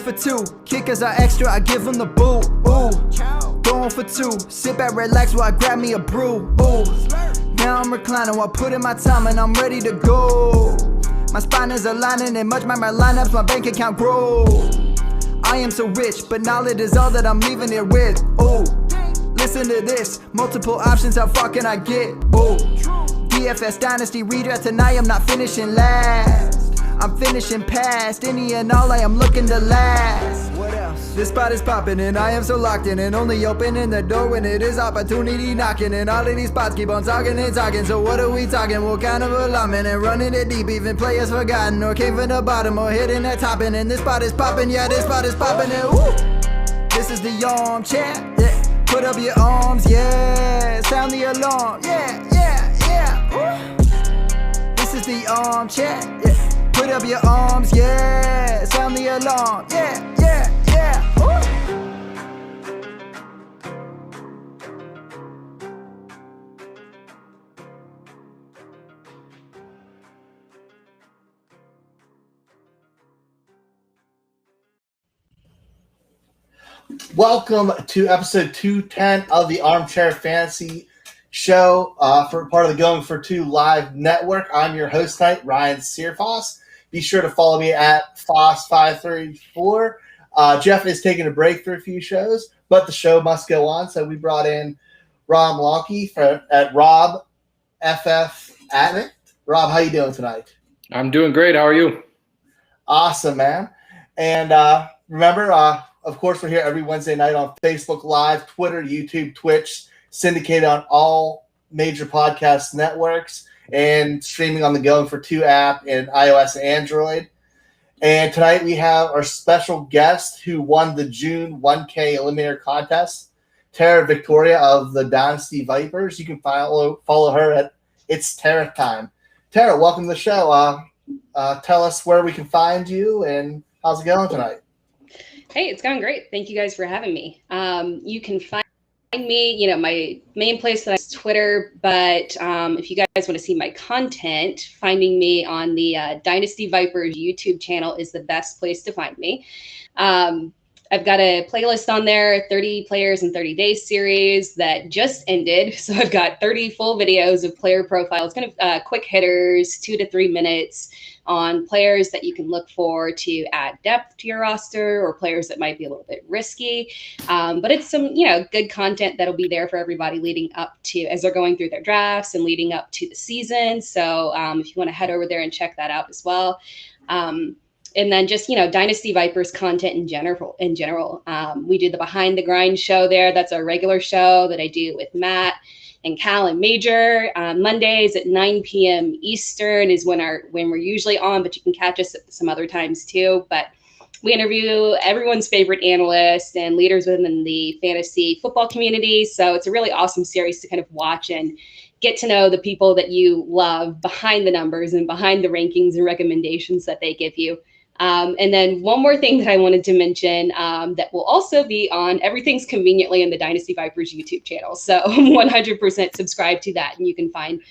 goes for two. Kickers are extra, I give them the boot. Ooh, going for two. Sit back, relax while I grab me a brew. Ooh, now I'm reclining while putting my time and I'm ready to go. My spine is aligning and much my lineups, my bank account grow. I am so rich, but knowledge is all that I'm leaving it with. Ooh, listen to this. Multiple options, how far can I get? Ooh, DFS Dynasty redraft tonight, I'm not finishing last. I'm finishing past any and all, I am looking to last. What else? This spot is popping and I am so locked in and only opening the door when it is opportunity knocking. And all of these spots keep on talking and talking. So what are we talking? What kind of alignment? And running it deep, even players forgotten or came from the bottom or hitting that top. And this spot is popping, yeah, this spot is popping. And woo! This is the armchair, yeah. Put up your arms, yeah. Sound the alarm, yeah, yeah, yeah. Woo! This is the armchair, yeah. Put up your arms, yeah. Sound the alarm, yeah, yeah, yeah. Woo! Welcome to episode 210 of the Armchair Fantasy Show for part of the Going for Two Live Network. I'm your host tonight, Ryan Searfoss. Be sure to follow me at Foss534. Geoff is taking a break for a few shows, but the show must go on. So we brought in Rob Lonkey at Rob FF Addict. Rob, how you doing tonight? I'm doing great. How are you? Awesome, man. And remember, of course, we're here every Wednesday night on Facebook Live, Twitter, YouTube, Twitch, syndicated on all major podcast networks, and streaming on the Going for Two app in iOS and Android. And tonight we have our special guest who won the June 1K eliminator contest, Tera Victoria of the Dynasty Vipers. You can follow her at It's Tera Time. Tera, welcome to the show. Tell us where we can find you and how's it going tonight? Hey, it's going great. Thank you guys for having me. You can find me, my main place that is Twitter, but if you guys want to see my content, finding me on the Dynasty Vipers YouTube channel is the best place to find me. I've got a playlist on there, 30 players in 30 days series that just ended. So I've got 30 full videos of player profiles, kind of quick hitters, 2 to 3 minutes on players that you can look for to add depth to your roster or players that might be a little bit risky. But it's some, good content that'll be there for everybody leading up to, as they're going through their drafts and leading up to the season. So if you want to head over there and check that out as well. And then just, Dynasty Vipers content in general. We do the Behind the Grind show there. That's our regular show that I do with Matt and Cal and Major. Mondays at 9 p.m. Eastern is when we're usually on, but you can catch us at some other times too. But we interview everyone's favorite analysts and leaders within the fantasy football community. So it's a really awesome series to kind of watch and get to know the people that you love behind the numbers and behind the rankings and recommendations that they give you. And then one more thing that I wanted to mention that will also be on Everything's Conveniently in the Dynasty Vipers YouTube channel. So 100% subscribe to that and you can find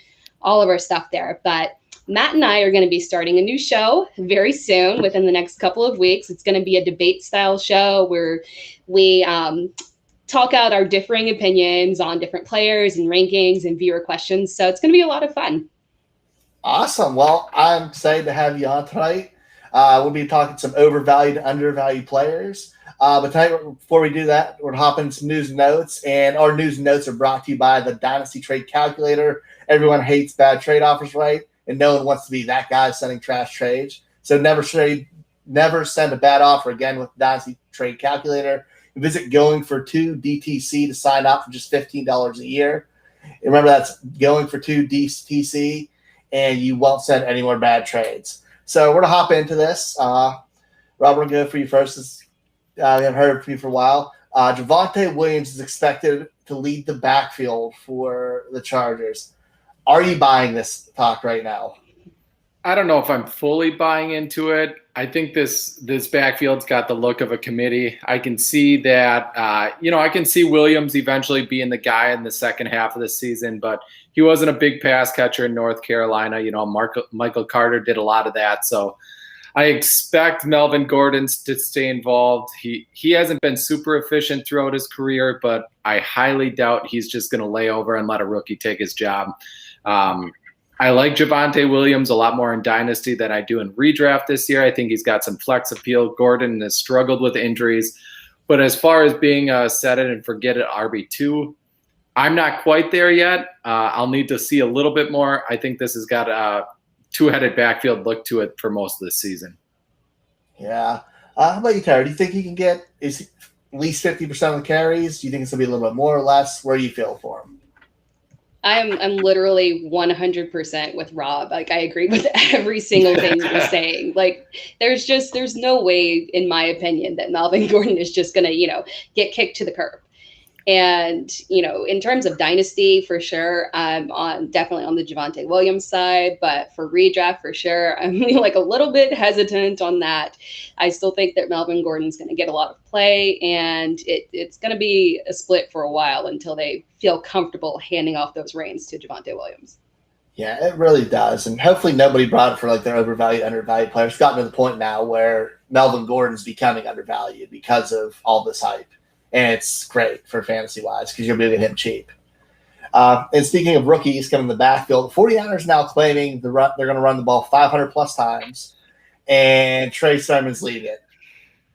all of our stuff there. But Matt and I are going to be starting a new show very soon within the next couple of weeks. It's going to be a debate style show where we talk out our differing opinions on different players and rankings and viewer questions. So it's going to be a lot of fun. Awesome. Well, I'm excited to have you on tonight. We'll be talking some overvalued and undervalued players. But tonight, before we do that, we're hopping some news and notes. And our news and notes are brought to you by the Dynasty Trade Calculator. Everyone hates bad trade offers, right? And no one wants to be that guy sending trash trades. So never send a bad offer again with the Dynasty Trade Calculator. Visit Going for Two DTC to sign up for just $15 a year. And remember, that's Going for Two DTC, and you won't send any more bad trades. So we're going to hop into this. Rob, we're going to go for you first. We haven't heard from you for a while. Javonte Williams is expected to lead the backfield for the Chargers. Are you buying this talk right now? I don't know if I'm fully buying into it. I think this backfield's got the look of a committee. I can see that, I can see Williams eventually being the guy in the second half of the season, but he wasn't a big pass catcher in North Carolina. Michael Carter did a lot of that. So I expect Melvin Gordon to stay involved. He hasn't been super efficient throughout his career, but I highly doubt he's just going to lay over and let a rookie take his job. I like Javonte Williams a lot more in Dynasty than I do in redraft this year. I think he's got some flex appeal. Gordon has struggled with injuries. But as far as being a set it and forget it RB2, I'm not quite there yet. I'll need to see a little bit more. I think this has got a two-headed backfield look to it for most of the season. Yeah. How about you, Tara? Do you think he can get at least 50% of the carries? Do you think it's going to be a little bit more or less? Where do you feel for him? I'm literally 100% with Rob. Like, I agree with every single thing you're saying. Like, there's no way, in my opinion, that Melvin Gordon is just going to, get kicked to the curb. And, in terms of Dynasty, for sure, I'm definitely on the Javonte Williams side, but for redraft, for sure, I'm like a little bit hesitant on that. I still think that Melvin Gordon's going to get a lot of play, and it's going to be a split for a while until they feel comfortable handing off those reins to Javonte Williams. Yeah, it really does. And hopefully nobody brought it for like their overvalued, undervalued players. It's gotten to the point now where Melvin Gordon's becoming undervalued because of all this hype. And it's great for fantasy-wise because you're moving him cheap. And speaking of rookies coming in the backfield, the 49ers now claiming they're going to run the ball 500-plus times, and Trey Sermon's leading it.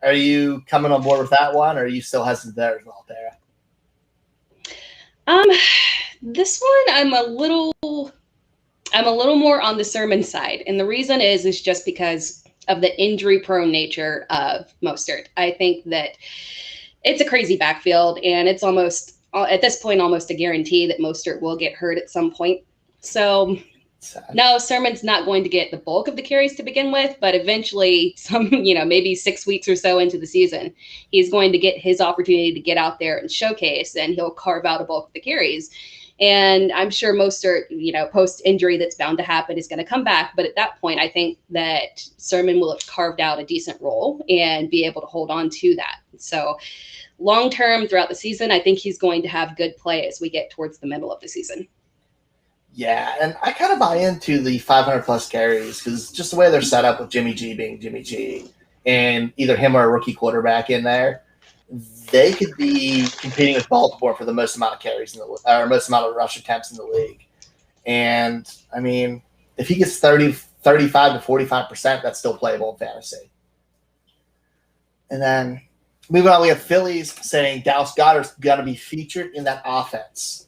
Are you coming on board with that one, or are you still hesitant there as well, Tara? This one I'm a little more on the Sermon side, and the reason is just because of the injury-prone nature of Mostert. I think that it's a crazy backfield, and it's almost, at this point, almost a guarantee that Mostert will get hurt at some point. So, no, Sermon's not going to get the bulk of the carries to begin with, but eventually, maybe 6 weeks or so into the season, he's going to get his opportunity to get out there and showcase, and he'll carve out a bulk of the carries. And I'm sure Mostert, post-injury that's bound to happen is going to come back. But at that point, I think that Sermon will have carved out a decent role and be able to hold on to that. So long-term throughout the season, I think he's going to have good play as we get towards the middle of the season. Yeah, and I kind of buy into the 500-plus carries because just the way they're set up with Jimmy G being Jimmy G and either him or a rookie quarterback in there, they could be competing with Baltimore for the most amount of carries or most amount of rush attempts in the league. And, I mean, if he gets 35 to 45%, that's still playable in fantasy. And then moving on, we have Phillies saying Dallas Goedert's got to be featured in that offense.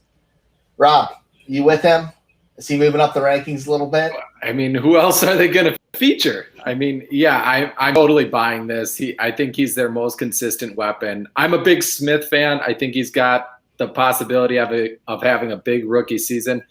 Rob, you with him? Is he moving up the rankings a little bit? I mean, who else are they going to feature? I mean, yeah, I'm totally buying this. I think he's their most consistent weapon. I'm a big Smith fan. I think he's got the possibility of having a big rookie season,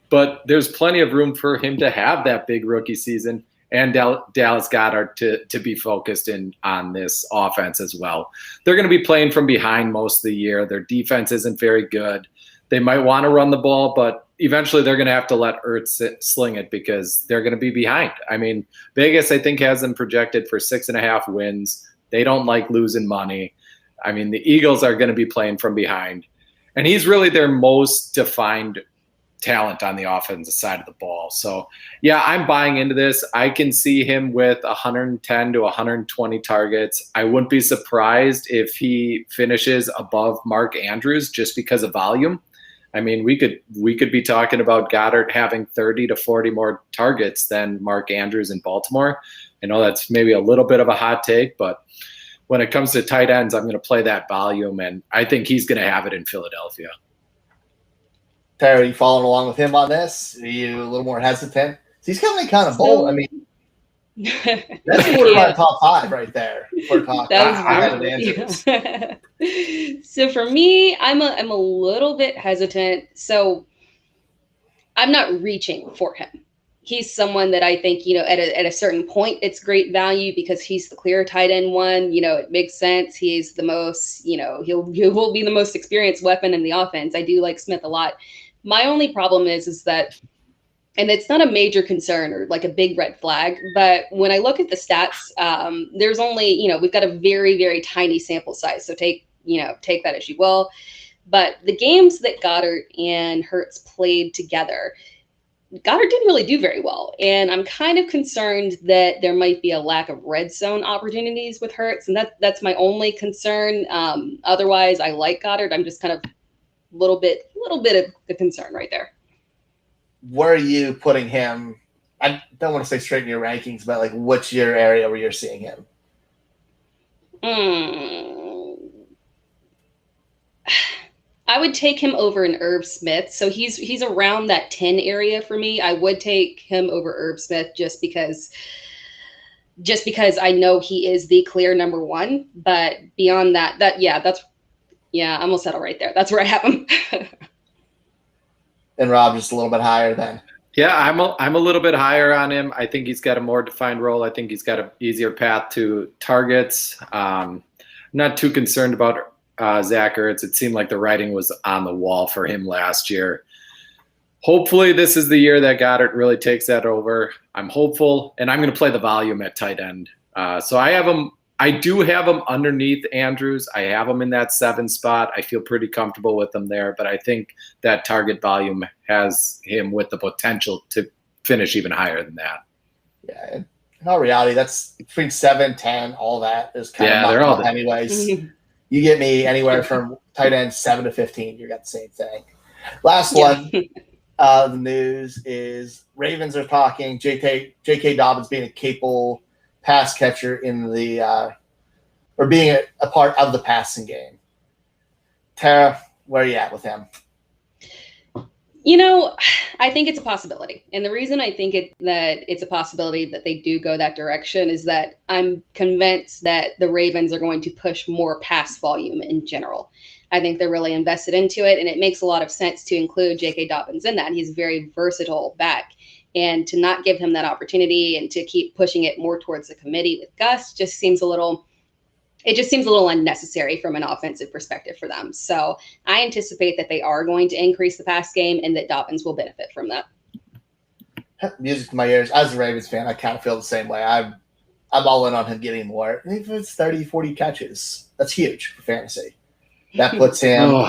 but there's plenty of room for him to have that big rookie season and Dallas Goedert to be focused on this offense as well. They're going to be playing from behind most of the year. Their defense isn't very good. They might want to run the ball, but eventually they're going to have to let Ertz sling it because they're going to be behind. I mean, Vegas, I think, has them projected for 6.5 wins. They don't like losing money. I mean, the Eagles are going to be playing from behind. And he's really their most defined talent on the offensive side of the ball. So, yeah, I'm buying into this. I can see him with 110 to 120 targets. I wouldn't be surprised if he finishes above Mark Andrews just because of volume. I mean, we could be talking about Goddard having 30 to 40 more targets than Mark Andrews in Baltimore. I know that's maybe a little bit of a hot take, but when it comes to tight ends, I'm going to play that volume, and I think he's going to have it in Philadelphia. Tara, are you following along with him on this? Are you a little more hesitant? He's coming kind of bold. I mean, that's borderline top 5 right there. So for me, I'm a little bit hesitant. So I'm not reaching for him. He's someone that I think, at a certain point, it's great value because he's the clear tight end one. It makes sense. He's the most, he will be the most experienced weapon in the offense. I do like Smith a lot. My only problem is that, and it's not a major concern or like a big red flag, but when I look at the stats, there's only, we've got a very, very tiny sample size. So take that as you will. But the games that Goddard and Hurts played together, Goddard didn't really do very well. And I'm kind of concerned that there might be a lack of red zone opportunities with Hurts. And that's my only concern. Otherwise, I like Goddard. I'm just kind of a little bit of the concern right there. Where are you putting him? I don't want to say straight in your rankings, but like what's your area where you're seeing him? I would take him over an Irv Smith. So he's around that 10 area for me. I would take him over Irv Smith just because I know he is the clear number one. But beyond that, I'm gonna settle right there. That's where I have him. And Rob just a little bit higher then. Yeah, I'm a little bit higher on him. I think he's got a more defined role. I think he's got an easier path to targets. Not too concerned about Zach Ertz. It seemed like the writing was on the wall for him last year. Hopefully this is the year that Goddard really takes that over. I'm hopeful, and I'm going to play the volume at tight end. So I do have him underneath Andrews. I have him in that 7 spot. I feel pretty comfortable with him there, but I think that target volume has him with the potential to finish even higher than that. Yeah, in all reality, that's between 7, 10, all that is kind of they're all anyways. You get me anywhere from tight end 7 to 15. You got the same thing. Last one. The news is Ravens are talking J.K. Dobbins being a capable pass catcher in the or being a part of the passing game. Tara, where are you at with him? I think it's a possibility. And the reason I think that it's a possibility that they do go that direction is that I'm convinced that the Ravens are going to push more pass volume in general. I think they're really invested into it, and it makes a lot of sense to include J.K. Dobbins in that. He's a very versatile back. And to not give him that opportunity and to keep pushing it more towards the committee with Gus just seems a little unnecessary from an offensive perspective for them. So I anticipate that they are going to increase the pass game and that Dobbins will benefit from that. Music to my ears. As a Ravens fan, I kind of feel the same way. I'm all in on him getting more. If it's 30, 40 catches, that's huge for fantasy. That puts him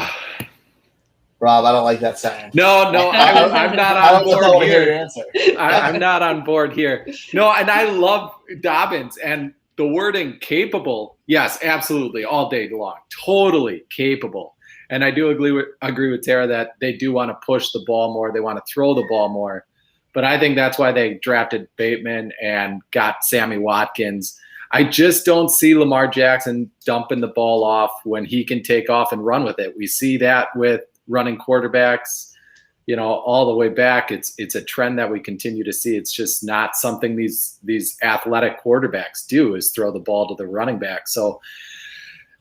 Rob, I don't like that sound. No, I'm not on board here. Your answer. I'm not on board here. No, and I love Dobbins and the wording capable. Yes, absolutely, all day long. Totally capable. And I do agree with Tara that they do want to push the ball more. They want to throw the ball more. But I think that's why they drafted Bateman and got Sammy Watkins. I just don't see Lamar Jackson dumping the ball off when he can take off and run with it. We see that with running quarterbacks, all the way back. It's a trend that we continue to see. It's just not something these athletic quarterbacks do, is throw the ball to the running back. So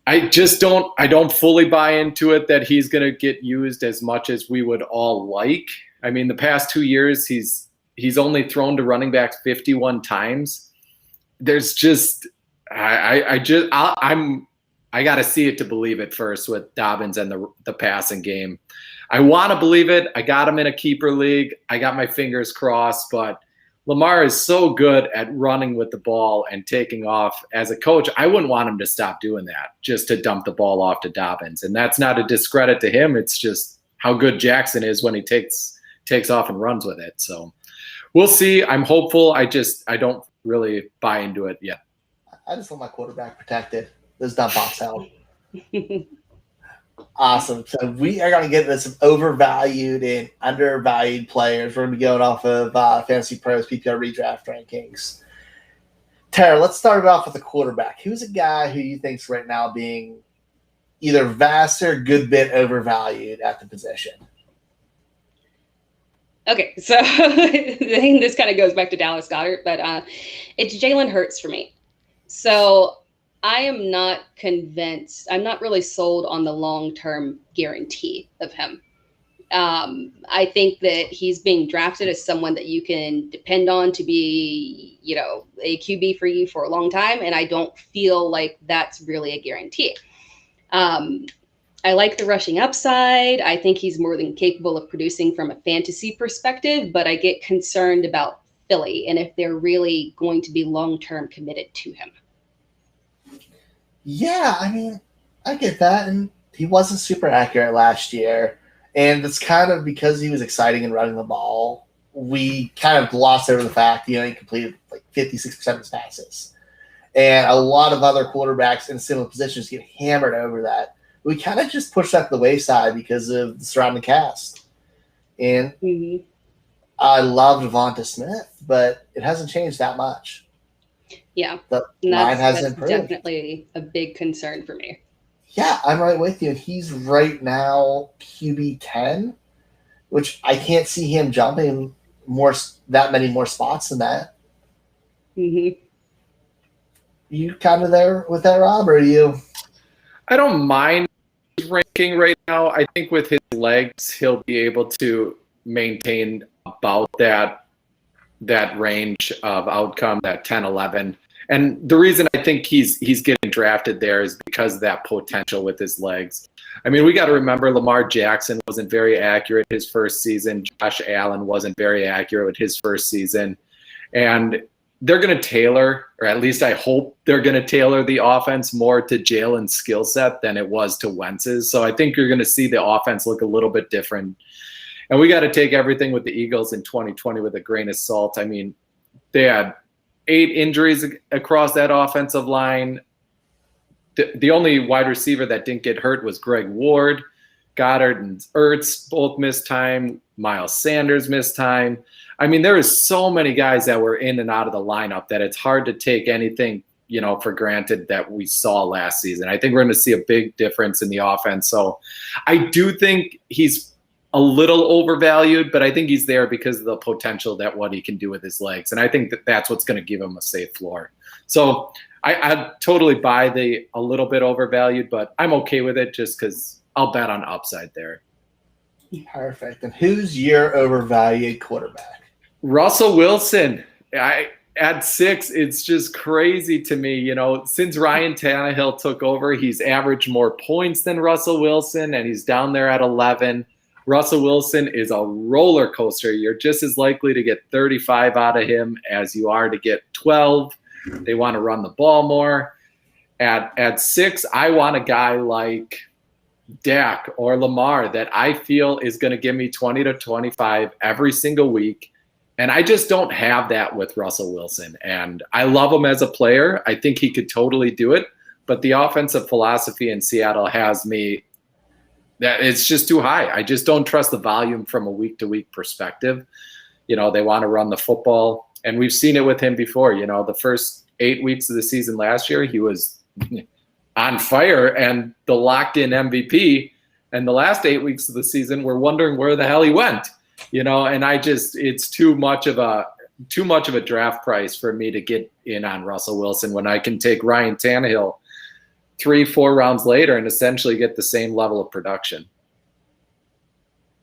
I don't fully buy into it that he's going to get used as much as we would all like. I mean, the past 2 years, he's only thrown to running backs 51 times. There's just, I got to see it to believe it first with Dobbins and the passing game. I want to believe it. I got him in a keeper league. I got my fingers crossed, but Lamar is so good at running with the ball and taking off. As a coach, I wouldn't want him to stop doing that, just to dump the ball off to Dobbins. And that's not a discredit to him. It's just how good Jackson is when he takes off and runs with it. So we'll see. I'm hopeful. I don't really buy into it yet. I just want my quarterback protected. This is not box out. Awesome. So we are going to get into some overvalued and undervalued players. We're going to be going off of Fantasy Pros PPR redraft rankings. Tara, let's start it off with a quarterback. Who's a guy who you think's right now being either vast or a good bit overvalued at the position? Okay, so I think this kind of goes back to Dallas Goedert, but it's Jalen Hurts for me. So I am not convinced. I'm not really sold on the long-term guarantee of him. I think that he's being drafted as someone that you can depend on to be, a QB for you for a long time. And I don't feel like that's really a guarantee. I like the rushing upside. I think he's more than capable of producing from a fantasy perspective, but I get concerned about Philly and if they're really going to be long-term committed to him. Yeah, I mean, I get that. And he wasn't super accurate last year. And it's kind of because he was exciting and running the ball. we kind of gloss over the fact, he completed like 56% of his passes. And a lot of other quarterbacks in similar positions get hammered over that. We kind of just push that to the wayside because of the surrounding cast. And I love Devonta Smith, but it hasn't changed that much. Yeah. The line hasn't improved. Definitely a big concern for me. Yeah, I'm right with you. He's right now QB 10, which I can't see him jumping that many more spots than that. Mm-hmm. You kind of there with that, Rob, or are you? I don't mind ranking right now. I think with his legs, he'll be able to maintain about that range of outcome, that 10, 11. And the reason I think he's getting drafted there is because of that potential with his legs. I mean, we got to remember Lamar Jackson wasn't very accurate his first season. Josh Allen wasn't very accurate with his first season. And they're going to tailor, or at least I hope they're going to tailor the offense more to Jalen's skill set than it was to Wentz's. So I think you're going to see the offense look a little bit different. And we got to take everything with the Eagles in 2020 with a grain of salt. I mean, they had 8 injuries across that offensive line. The only wide receiver that didn't get hurt was Greg Ward. Goddard and Ertz both missed time. Miles Sanders missed time. I mean, there is so many guys that were in and out of the lineup that it's hard to take anything, for granted that we saw last season. I think we're going to see a big difference in the offense. So I do think he's a little overvalued, but I think he's there because of the potential that what he can do with his legs. And I think that's what's going to give him a safe floor. So I totally buy the a little bit overvalued, but I'm okay with it just because I'll bet on upside there. Perfect. And who's your overvalued quarterback? Russell Wilson. At 6, it's just crazy to me. Since Ryan Tannehill took over, he's averaged more points than Russell Wilson, and he's down there at 11. Russell Wilson is a roller coaster. You're just as likely to get 35 out of him as you are to get 12. They want to run the ball more. At 6, I want a guy like Dak or Lamar that I feel is going to give me 20 to 25 every single week. And I just don't have that with Russell Wilson. And I love him as a player. I think he could totally do it. But the offensive philosophy in Seattle has me that it's just too high. I just don't trust the volume from a week-to-week perspective. They want to run the football. And we've seen it with him before. The first 8 weeks of the season last year, he was on fire and the locked-in MVP. And the last 8 weeks of the season, we're wondering where the hell he went. And it's too much of a draft price for me to get in on Russell Wilson when I can take Ryan Tannehill 3-4 rounds later and essentially get the same level of production.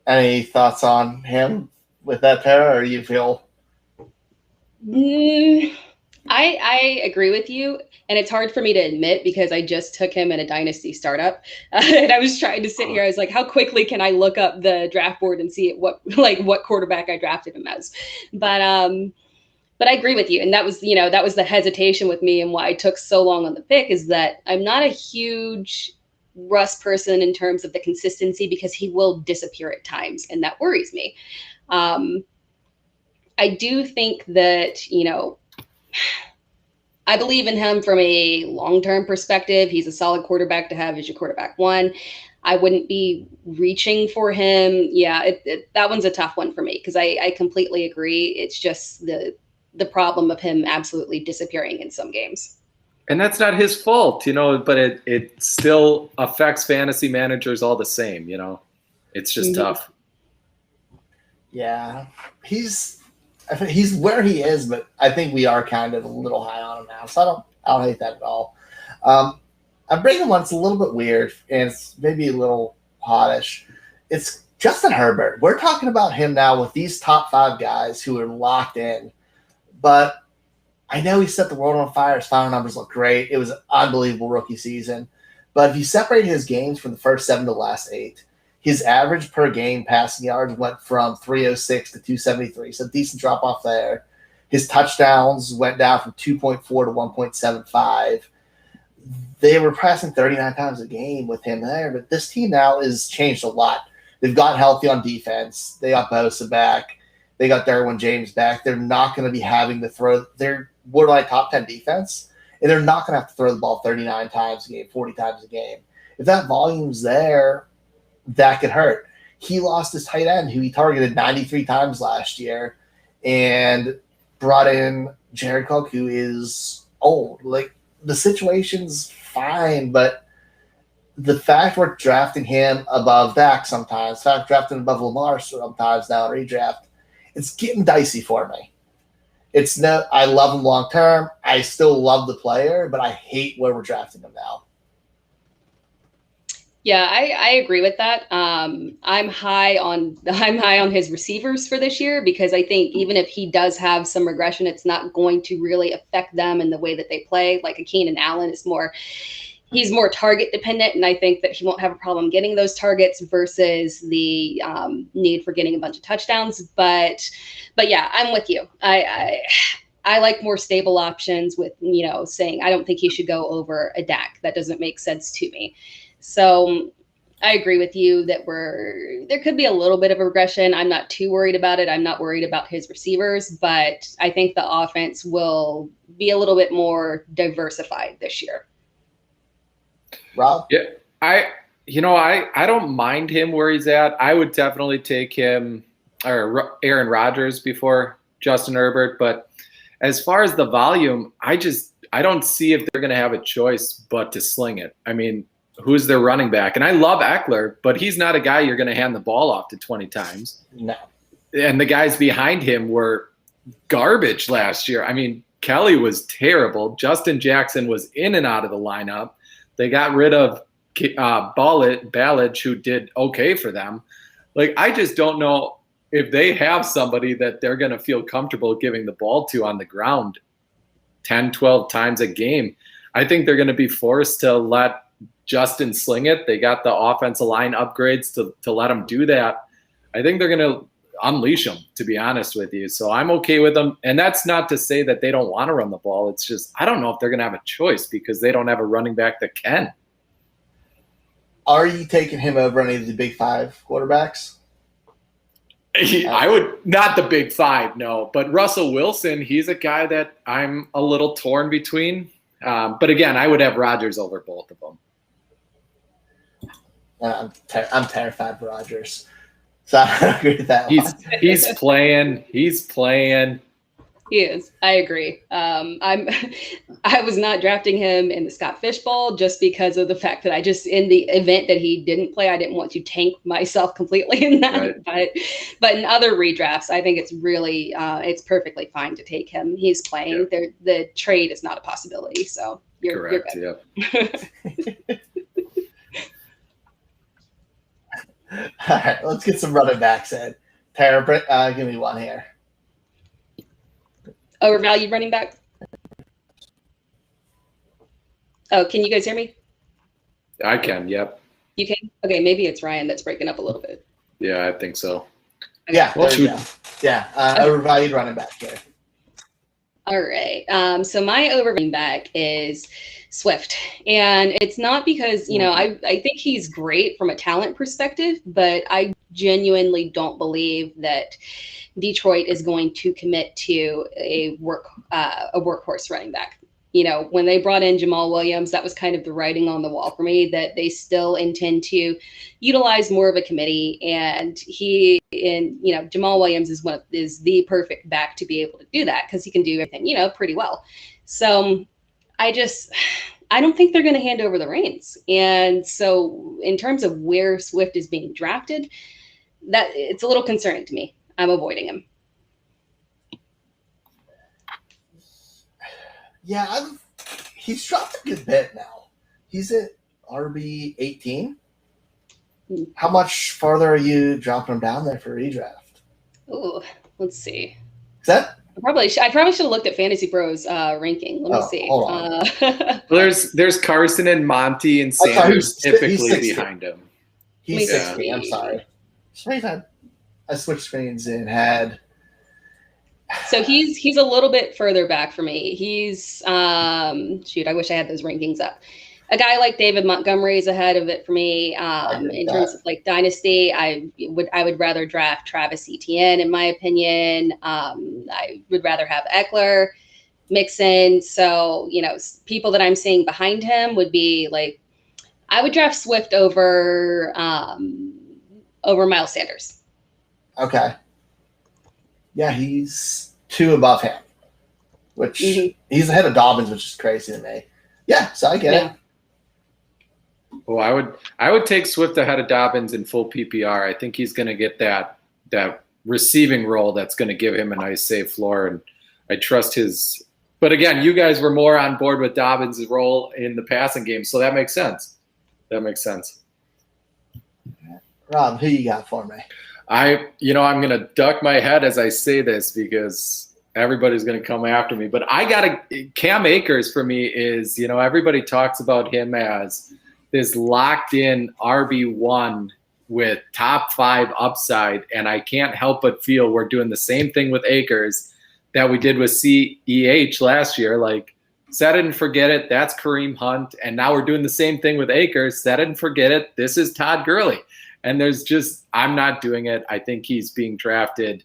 Any thoughts on him with that, Tera, or you feel? I agree with you, and it's hard for me to admit because I just took him in a dynasty startup, and I was trying to sit here. I was like, how quickly can I look up the draft board and see what quarterback I drafted him as? But I agree with you, and that was the hesitation with me and why I took so long on the pick is that I'm not a huge Russ person in terms of the consistency because he will disappear at times, and that worries me. I do think that I believe in him from a long-term perspective. He's a solid quarterback to have as your quarterback 1. I wouldn't be reaching for him. Yeah, that one's a tough one for me because I completely agree. It's just the problem of him absolutely disappearing in some games. And that's not his fault, but it still affects fantasy managers all the same, It's just tough. Yeah, he's where he is, but I think we are kind of a little high on him now. So I don't hate that at all. I'm bringing one that's a little bit weird, and it's maybe a little hottish. It's Justin Herbert. We're talking about him now with these top 5 guys who are locked in. But I know he set the world on fire. His final numbers look great. It was an unbelievable rookie season. But if you separate his games from the first 7 to the last 8, his average per game passing yards went from 306 to 273. So decent drop off there. His touchdowns went down from 2.4 to 1.75. They were passing 39 times a game with him there. But this team now has changed a lot. They've gotten healthy on defense. They got Bosa back. They got Derwin James back. They're not going to be having to throw. They're borderline top 10 defense, and they're not going to have to throw the ball 39 times a game, 40 times a game. If that volume's there, that could hurt. He lost his tight end, who he targeted 93 times last year, and brought in Jared Cook, who is old. Like, the situation's fine, but the fact we're drafting him above Dak sometimes, the fact drafting above Lamar sometimes now in redraft, it's getting dicey for me. I love him long term. I still love the player, but I hate where we're drafting him now. Yeah, I agree with that. I'm high on his receivers for this year, because I think even if he does have some regression, it's not going to really affect them in the way that they play. Like a Keenan Allen is he's more target dependent, and I think that he won't have a problem getting those targets versus the need for getting a bunch of touchdowns. But yeah, I'm with you. I like more stable options with, saying I don't think he should go over a Dak. That doesn't make sense to me. So I agree with you that there could be a little bit of a regression. I'm not too worried about it. I'm not worried about his receivers, but I think the offense will be a little bit more diversified this year. Rob? Yeah, I don't mind him where he's at. I would definitely take him or Aaron Rodgers before Justin Herbert. But as far as the volume, I don't see if they're going to have a choice but to sling it. I mean, who's their running back? And I love Eckler, but he's not a guy you're going to hand the ball off to 20 times. No. And the guys behind him were garbage last year. I mean, Kelly was terrible. Justin Jackson was in and out of the lineup. They got rid of Ballage, who did okay for them. Like, I just don't know if they have somebody that they're going to feel comfortable giving the ball to on the ground 10, 12 times a game. I think they're going to be forced to let Justin sling it. They got the offensive line upgrades to let him do that. I think they're going to unleash him, to be honest with you. So I'm okay with them. And that's not to say that they don't want to run the ball. It's just, I don't know if they're going to have a choice because they don't have a running back that can. Are you taking him over any of the big five quarterbacks? I would not the big five, no. But Russell Wilson, he's a guy that I'm a little torn between. But again, I would have Rodgers over both of them. I'm terrified of Rodgers, so I don't agree with that. He's playing. He's playing. He is. I agree. I was not drafting him in the Scott Fish Bowl just because of the fact that in the event that he didn't play, I didn't want to tank myself completely in that. Right. But in other redrafts, I think it's really it's perfectly fine to take him. He's playing. Yeah. The trade is not a possibility. So you're good. Yep. All right, let's get some running backs in. Tera, give me one here. Overvalued running back. Oh, can you guys hear me? I can, yep. You can? Okay, maybe it's Ryan that's breaking up a little bit. Yeah, I think so. Okay. Yeah, there you go. Yeah, overvalued running back here. All right. So my overvalued back is Swift. And it's not because, I think he's great from a talent perspective, but I genuinely don't believe that Detroit is going to commit to a workhorse running back. When they brought in Jamal Williams, that was kind of the writing on the wall for me, that they still intend to utilize more of a committee. And Jamal Williams is the perfect back to be able to do that because he can do everything, pretty well. So I don't think they're going to hand over the reins. And so in terms of where Swift is being drafted, that it's a little concerning to me. I'm avoiding him. Yeah, he's dropped a good bit now. He's at RB 18. How much farther are you dropping him down there for redraft? Oh, let's see. Is that? I probably should have looked at Fantasy Pros ranking. Let me see. Hold on. Well, there's Carson and Monty and Sanders typically behind him. He's 60. I'm sorry. I switched screens and had. So he's a little bit further back for me. He's I wish I had those rankings up. a guy like David Montgomery is ahead of it for me. In terms of like dynasty, I would rather draft Travis Etienne, in my opinion. I would rather have Eckler, Mixon. So, people that I'm seeing behind him would be like, I would draft Swift over Miles Sanders. Okay. Yeah, he's 2 above him, which he's ahead of Dobbins, which is crazy to me. Yeah, so I get it. Well, I would take Swift ahead of Dobbins in full PPR. I think he's going to get that receiving role that's going to give him a nice safe floor, and I trust his. But again, you guys were more on board with Dobbins' role in the passing game, so that makes sense. Rob, who you got for me? I'm going to duck my head as I say this because everybody's going to come after me. But Cam Akers for me is, everybody talks about him as this locked in RB1 with top 5 upside. And I can't help but feel we're doing the same thing with Akers that we did with CEH last year. Like, set it and forget it. That's Kareem Hunt. And now we're doing the same thing with Akers. Set it and forget it. This is Todd Gurley. And I'm not doing it. I think he's being drafted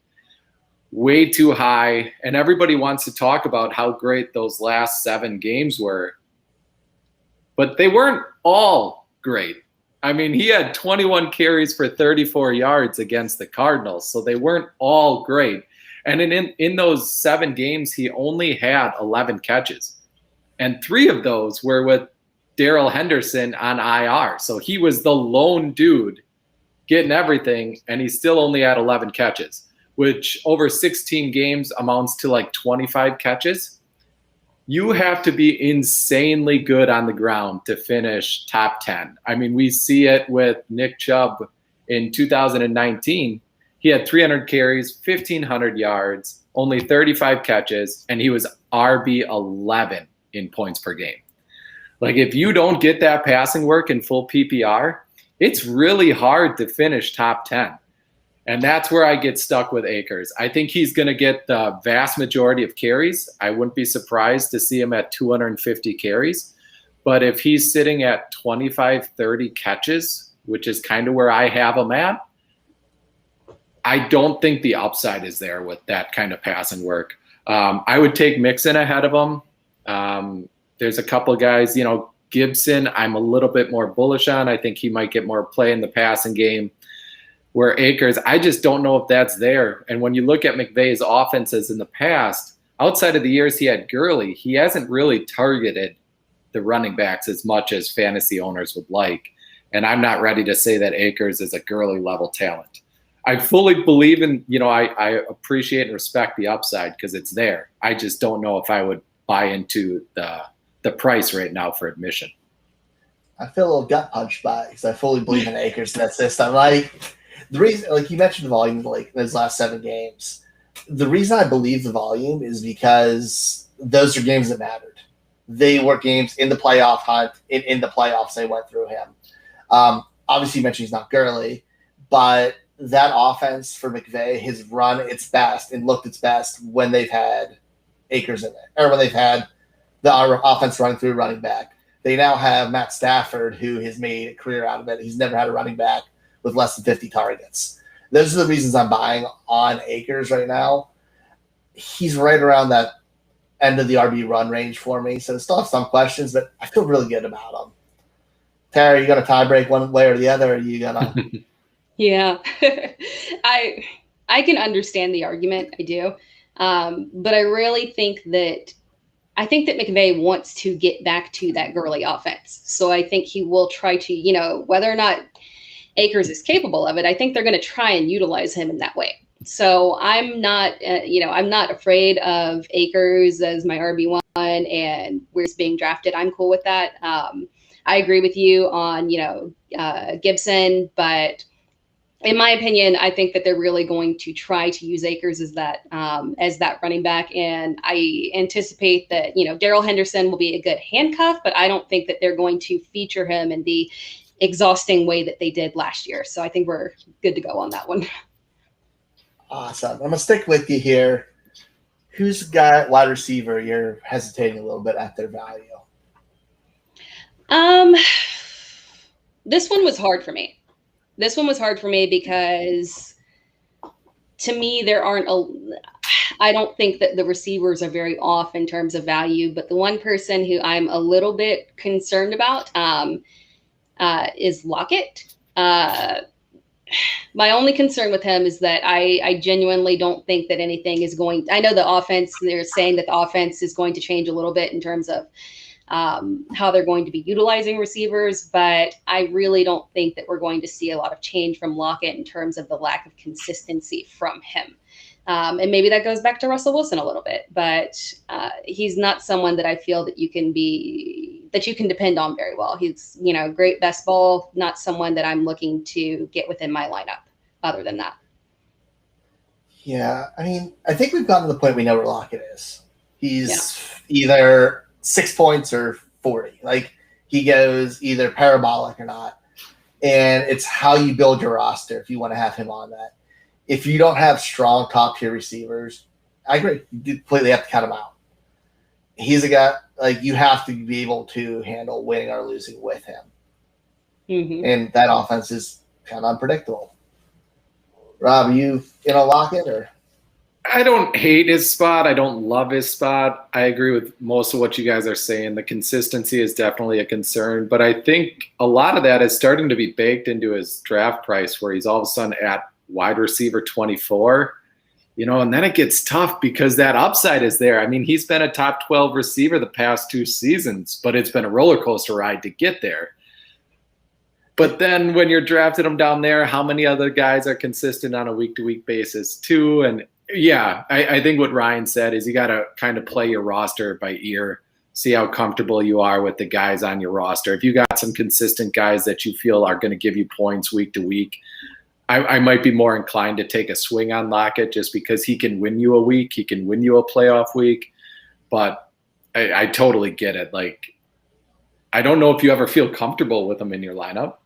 way too high. And everybody wants to talk about how great those last 7 games were. But they weren't all great. I mean, he had 21 carries for 34 yards against the Cardinals. So they weren't all great. And in those 7 games, he only had 11 catches. And 3 of those were with Darrell Henderson on IR. So he was the lone dude getting everything, and he still only had 11 catches, which over 16 games amounts to like 25 catches. You have to be insanely good on the ground to finish top 10. I mean, we see it with Nick Chubb in 2019. He had 300 carries, 1,500 yards, only 35 catches, and he was RB 11 in points per game. Like, if you don't get that passing work in full PPR, it's really hard to finish top 10. And that's where I get stuck with Akers. I think he's going to get the vast majority of carries. I wouldn't be surprised to see him at 250 carries. But if he's sitting at 25, 30 catches, which is kind of where I have him at, I don't think the upside is there with that kind of passing work. I would take Mixon ahead of him. There's a couple of guys, Gibson, I'm a little bit more bullish on. I think he might get more play in the passing game. Where Akers, I just don't know if that's there. And when you look at McVay's offenses in the past, outside of the years he had Gurley, he hasn't really targeted the running backs as much as fantasy owners would like. And I'm not ready to say that Akers is a Gurley level talent. I fully believe in, I appreciate and respect the upside because it's there. I just don't know if I would buy into the price right now for admission. I feel a little gut punched by it because I fully believe in Akers in that system. Like, the reason, like you mentioned the volume, like those last 7 games, the reason I believe the volume is because those are games that mattered. They were games in the playoff hunt, in the playoffs they went through him. Obviously you mentioned he's not Gurley, but that offense for McVay has run its best and looked its best when they've had Akers in it, or when they've had the offense running through running back. They now have Matt Stafford, who has made a career out of it. He's never had a running back with less than 50 targets. Those are the reasons I'm buying on Akers right now. He's right around that end of the RB run range for me. So I still have some questions, but I feel really good about him. Tara, are you going to tie break one way or the other? Or are you going to? Yeah, I can understand the argument. I do. But I really think that McVay wants to get back to that Gurley offense. So I think he will try to, whether or not Akers is capable of it, I think they're going to try and utilize him in that way. So I'm not, I'm not afraid of Akers as my RB1 and where he's being drafted. I'm cool with that. I agree with you on, Gibson, but in my opinion, I think that they're really going to try to use Akers as that running back. And I anticipate that, Darrell Henderson will be a good handcuff, but I don't think that they're going to feature him in the exhausting way that they did last year. So I think we're good to go on that one. Awesome. I'm going to stick with you here. Who's the guy at wide receiver you're hesitating a little bit at their value? Um, this one was hard for me. This one was hard for me because to me, I don't think that the receivers are very off in terms of value, but the one person who I'm a little bit concerned about is Lockett. My only concern with him is that I genuinely don't think that anything is going. I know the offense, they're saying that the offense is going to change a little bit in terms of how they're going to be utilizing receivers, but I really don't think that we're going to see a lot of change from Lockett in terms of the lack of consistency from him. And maybe that goes back to Russell Wilson a little bit, but he's not someone that I feel that you can depend on very well. He's, great best ball, not someone that I'm looking to get within my lineup other than that. Yeah, I mean, I think we've gotten to the point we know where Lockett is. He's either 6 points or 40. Like, he goes either parabolic or not. And it's how you build your roster if you want to have him on that. If you don't have strong top-tier receivers, I agree. You completely have to cut him out. He's a guy, you have to be able to handle winning or losing with him. Mm-hmm. And that offense is kind of unpredictable. Rob, are you in a Lockett or? I don't hate his spot. I don't love his spot. I agree with most of what you guys are saying. The consistency is definitely a concern, but I think a lot of that is starting to be baked into his draft price where he's all of a sudden at wide receiver 24, and then it gets tough because that upside is there. I mean, he's been a top 12 receiver the past 2 seasons, but it's been a roller coaster ride to get there. But then when you're drafting him down there, how many other guys are consistent on a week-to-week basis too? And yeah, I think what Ryan said is you got to kind of play your roster by ear, see how comfortable you are with the guys on your roster. If you got some consistent guys that you feel are going to give you points week to week, I might be more inclined to take a swing on Lockett just because he can win you a week. He can win you a playoff week. But I totally get it. I don't know if you ever feel comfortable with him in your lineup.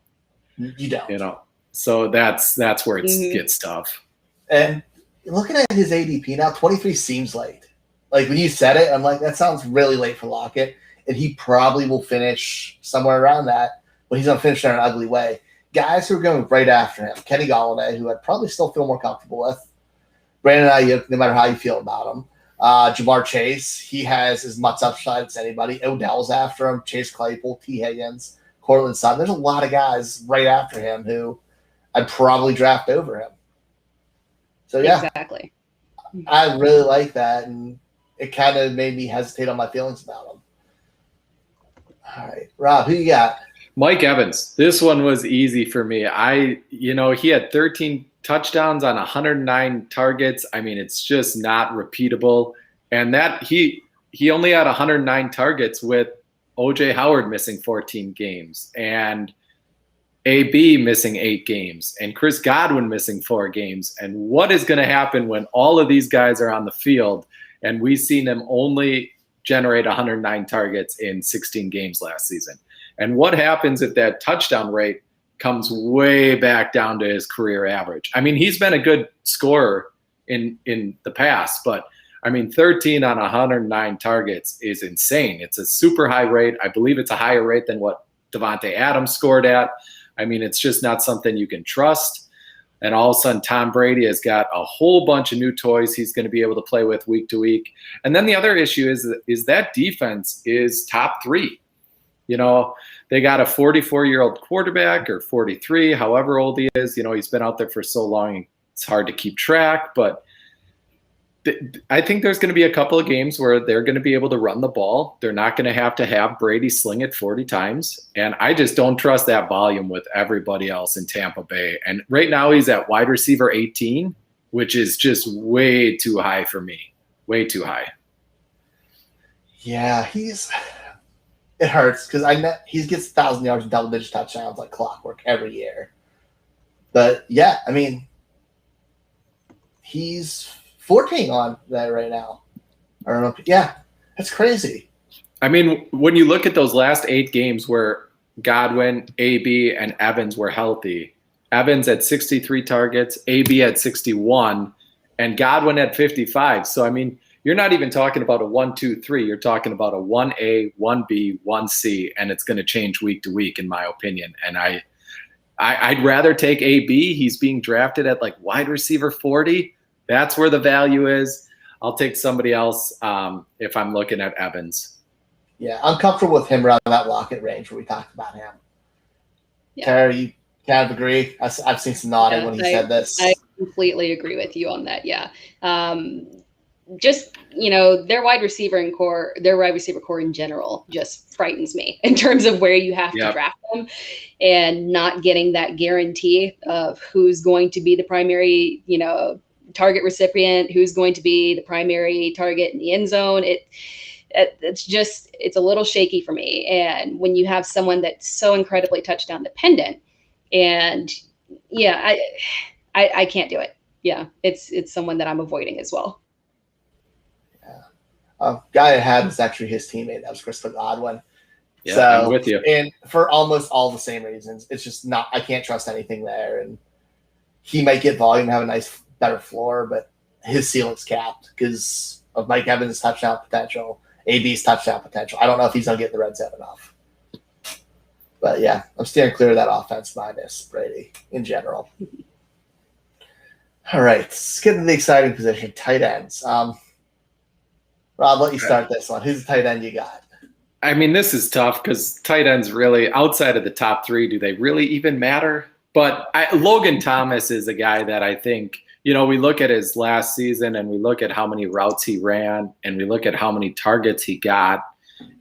You don't. So that's where it gets tough. And looking at his ADP now, 23 seems late. When you said it, I'm like, that sounds really late for Lockett. And he probably will finish somewhere around that, but he's going to finish in an ugly way. Guys who are going right after him, Kenny Golladay, who I'd probably still feel more comfortable with. Brandon Ayuk, no matter how you feel about him. Jamar Chase, he has as much upside as anybody. Odell's after him. Chase Claypool, T. Higgins, Cortland Sutton. There's a lot of guys right after him who I'd probably draft over him. So, yeah. Exactly. I really like that, and it kind of made me hesitate on my feelings about him. All right. Rob, who you got? Mike Evans. This one was easy for me. He had 13 touchdowns on 109 targets. I mean, it's just not repeatable. And that he only had 109 targets with O.J. Howard missing 14 games and AB missing 8 games and Chris Godwin missing 4 games. And what is going to happen when all of these guys are on the field and we've seen them only generate 109 targets in 16 games last season? And what happens if that touchdown rate comes way back down to his career average? I mean, he's been a good scorer in the past, but I mean, 13 on 109 targets is insane. It's a super high rate. I believe it's a higher rate than what Devontae Adams scored at. I mean, it's just not something you can trust. And all of a sudden, Tom Brady has got a whole bunch of new toys he's going to be able to play with week to week. And then the other issue is that defense is top 3. They got a 44-year-old quarterback or 43, however old he is. He's been out there for so long, it's hard to keep track. But I think there's going to be a couple of games where they're going to be able to run the ball. They're not going to have Brady sling it 40 times. And I just don't trust that volume with everybody else in Tampa Bay. And right now he's at wide receiver 18, which is just way too high for me. Way too high. Yeah, it hurts because he gets 1,000 yards and double-digit touchdowns like clockwork every year. But, yeah, I mean, he's 14 on that right now. I don't know. Yeah, that's crazy. I mean, when you look at those last 8 games where Godwin, AB, and Evans were healthy, Evans had 63 targets, AB had 61, and Godwin had 55. So, I mean, you're not even talking about a 1, 2, 3. You're talking about a 1A, 1B, 1C, and it's going to change week to week, in my opinion. And I'd rather take AB. He's being drafted at like wide receiver 40. That's where the value is. I'll take somebody else if I'm looking at Evans. Yeah, I'm comfortable with him around that Lockett range where we talked about him. Yeah. Tara, you kind of agree? I've seen some nodding when he said this. I completely agree with you on that. Yeah. Just, their wide receiver core in general just frightens me in terms of where you have to draft them and not getting that guarantee of who's going to be the primary, target recipient, who's going to be the primary target in the end zone. It's a little shaky for me. And when you have someone that's so incredibly touchdown dependent, and I can't do it. Yeah, it's someone that I'm avoiding as well. Guy I had was actually his teammate. That was Christopher Godwin. Yeah, so, I'm with you. And for almost all the same reasons, it's just not. I can't trust anything there. And he might get volume, have a nice, better floor, but his ceiling's capped because of Mike Evans' touchdown potential, AB's touchdown potential. I don't know if he's gonna get in the red zone enough. But yeah, I'm steering clear of that offense minus Brady in general. All right, let's get into the exciting position, tight ends. Rob, let you start this one. Who's the tight end you got? I mean, this is tough because tight ends really, outside of the top 3, do they really even matter? But Logan Thomas is a guy that I think, we look at his last season and we look at how many routes he ran and we look at how many targets he got,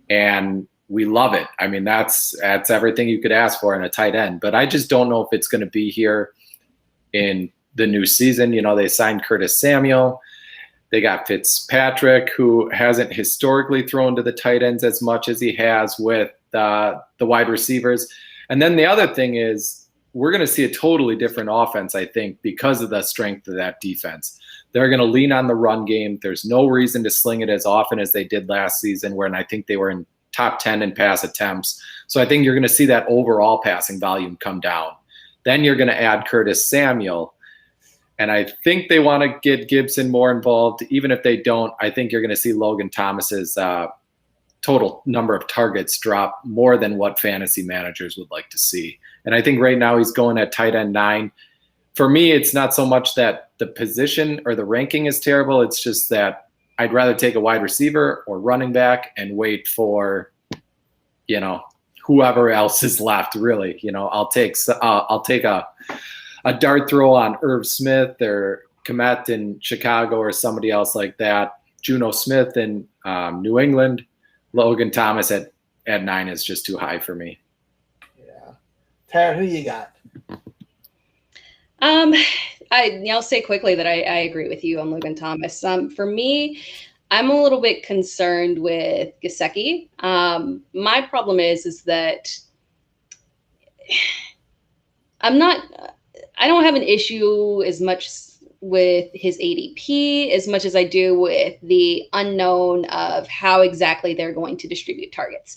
and we love it. I mean, that's everything you could ask for in a tight end. But I just don't know if it's going to be here in the new season. They signed Curtis Samuel. They got Fitzpatrick, who hasn't historically thrown to the tight ends as much as he has with the wide receivers. And then the other thing is we're going to see a totally different offense, I think, because of the strength of that defense. They're going to lean on the run game. There's no reason to sling it as often as they did last season, when I think they were in top 10 in pass attempts. So I think you're going to see that overall passing volume come down. Then you're going to add Curtis Samuel. And I think they want to get Gibson more involved. Even if they don't, I think you're going to see Logan Thomas's total number of targets drop more than what fantasy managers would like to see. And I think right now he's going at tight end 9. For me, it's not so much that the position or the ranking is terrible. It's just that I'd rather take a wide receiver or running back and wait for, whoever else is left. Really, I'll take a dart throw on Irv Smith or Komet in Chicago or somebody else like that. Juno Smith in New England. Logan Thomas at 9 is just too high for me. Yeah. Tara, who you got? I'll say quickly that I agree with you on Logan Thomas. For me, I'm a little bit concerned with Gesicki. My problem is that I don't have an issue as much with his ADP as much as I do with the unknown of how exactly they're going to distribute targets.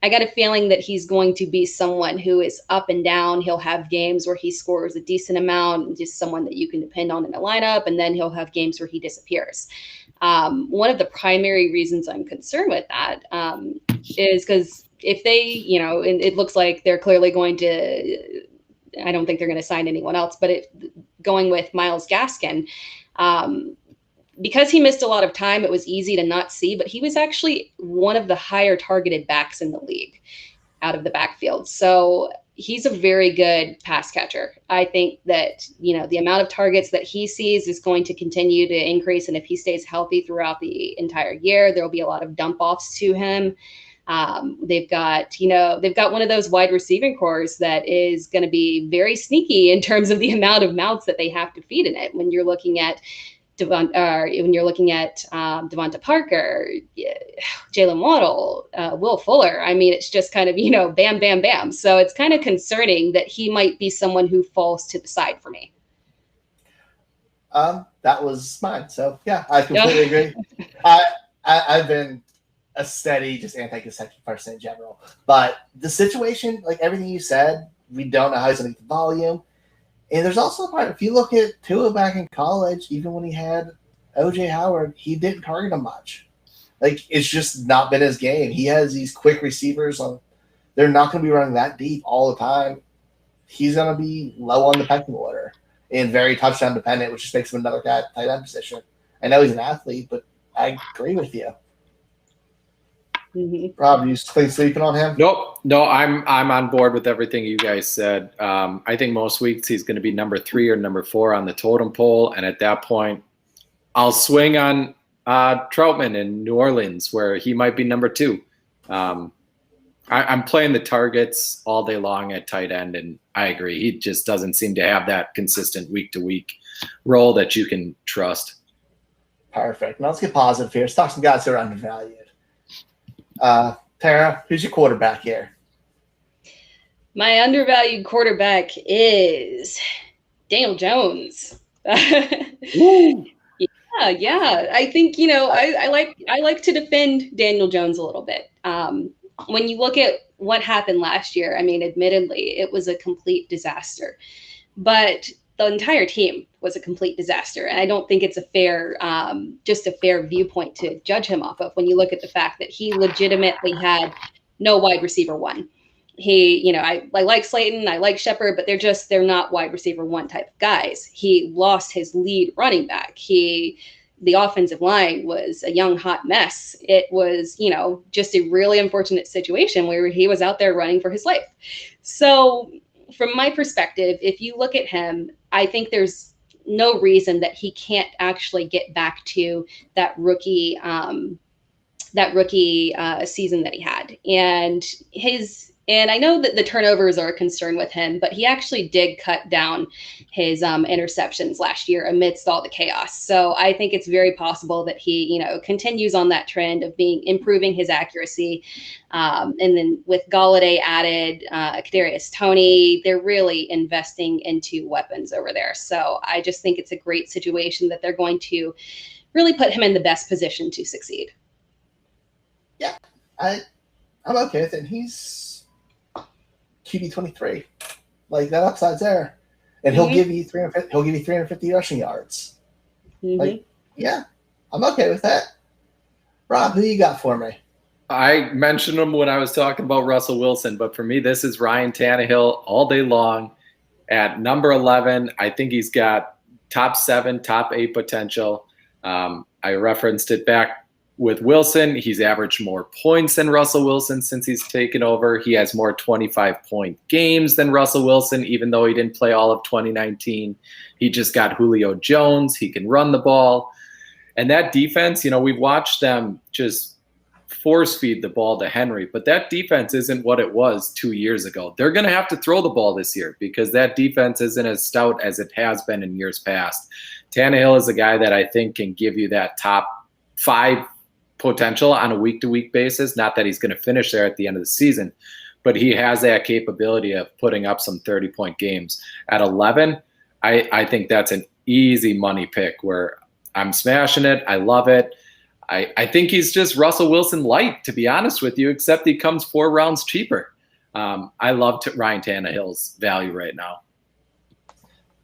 I got a feeling that he's going to be someone who is up and down. He'll have games where he scores a decent amount, just someone that you can depend on in a lineup, and then he'll have games where he disappears. One of the primary reasons I'm concerned with that is because if they, and it looks like they're clearly going to, I don't think they're going to sign anyone else, but going with Myles Gaskin, because he missed a lot of time, it was easy to not see, but he was actually one of the higher targeted backs in the league out of the backfield. So he's a very good pass catcher. I think that, the amount of targets that he sees is going to continue to increase. And if he stays healthy throughout the entire year, there'll be a lot of dump offs to him. They've got one of those wide receiving cores that is going to be very sneaky in terms of the amount of mouths that they have to feed in it. When you're looking at Devonta Parker, Jalen Waddle, Will Fuller, I mean, it's just kind of, bam, bam, bam. So it's kind of concerning that he might be someone who falls to the side for me. That was mine. So yeah, I completely agree. I've been a steady, just anti-Gesicki person in general. But the situation, like everything you said, we don't know how he's going to get the volume. And there's also a part, if you look at Tua back in college, even when he had O.J. Howard, he didn't target him much. Like, it's just not been his game. He has these quick receivers. They're not going to be running that deep all the time. He's going to be low on the pecking order and very touchdown dependent, which just makes him another guy at the tight end position. I know he's an athlete, but I agree with you. Mm-hmm. Rob, you clean sleeping on him? Nope. No, I'm on board with everything you guys said. I think most weeks he's going to be number 3 or number 4 on the totem pole. And at that point, I'll swing on Troutman in New Orleans, where he might be number 2. I'm playing the targets all day long at tight end, and I agree. He just doesn't seem to have that consistent week-to-week role that you can trust. Perfect. Now let's get positive here. Let's talk some guys who are undervalued. Tara, who's your quarterback here? My undervalued quarterback is Daniel Jones. Yeah. I think, I like to defend Daniel Jones a little bit. When you look at what happened last year, I mean, admittedly, it was a complete disaster. But the entire team was a complete disaster. And I don't think it's a fair viewpoint to judge him off of when you look at the fact that he legitimately had no wide receiver 1. I like Slayton, I like Shepard, but they're not wide receiver 1 type of guys. He lost his lead running back. The offensive line was a young, hot mess. It was, just a really unfortunate situation where he was out there running for his life. So from my perspective, if you look at him, I think there's no reason that he can't actually get back to that rookie season that he had. And I know that the turnovers are a concern with him, but he actually did cut down his interceptions last year amidst all the chaos. So I think it's very possible that he, continues on that trend of improving his accuracy. And then with Galladay added, Kadarius Toney, they're really investing into weapons over there. So I just think it's a great situation that they're going to really put him in the best position to succeed. Yeah, I'm okay with it. He's QB 23, like that upside's there, and he'll give you 350. He'll give you 350 rushing yards. Mm-hmm. Like, yeah, I'm okay with that. Rob, who you got for me? I mentioned him when I was talking about Russell Wilson, but for me, this is Ryan Tannehill all day long at number 11. I think he's got top 7, top 8 potential. I referenced it back with Wilson. He's averaged more points than Russell Wilson since he's taken over. He has more 25-point games than Russell Wilson, even though he didn't play all of 2019. He just got Julio Jones. He can run the ball. And that defense, we've watched them just force feed the ball to Henry, but that defense isn't what it was 2 years ago. They're going to have to throw the ball this year because that defense isn't as stout as it has been in years past. Tannehill is a guy that I think can give you that top 5 potential on a week-to-week basis. Not that he's going to finish there at the end of the season, but he has that capability of putting up some 30-point games. At 11, I think that's an easy money pick where I'm smashing it. I love it. I think he's just Russell Wilson light, to be honest with you, except he comes 4 rounds cheaper. I love Ryan Tannehill's value right now.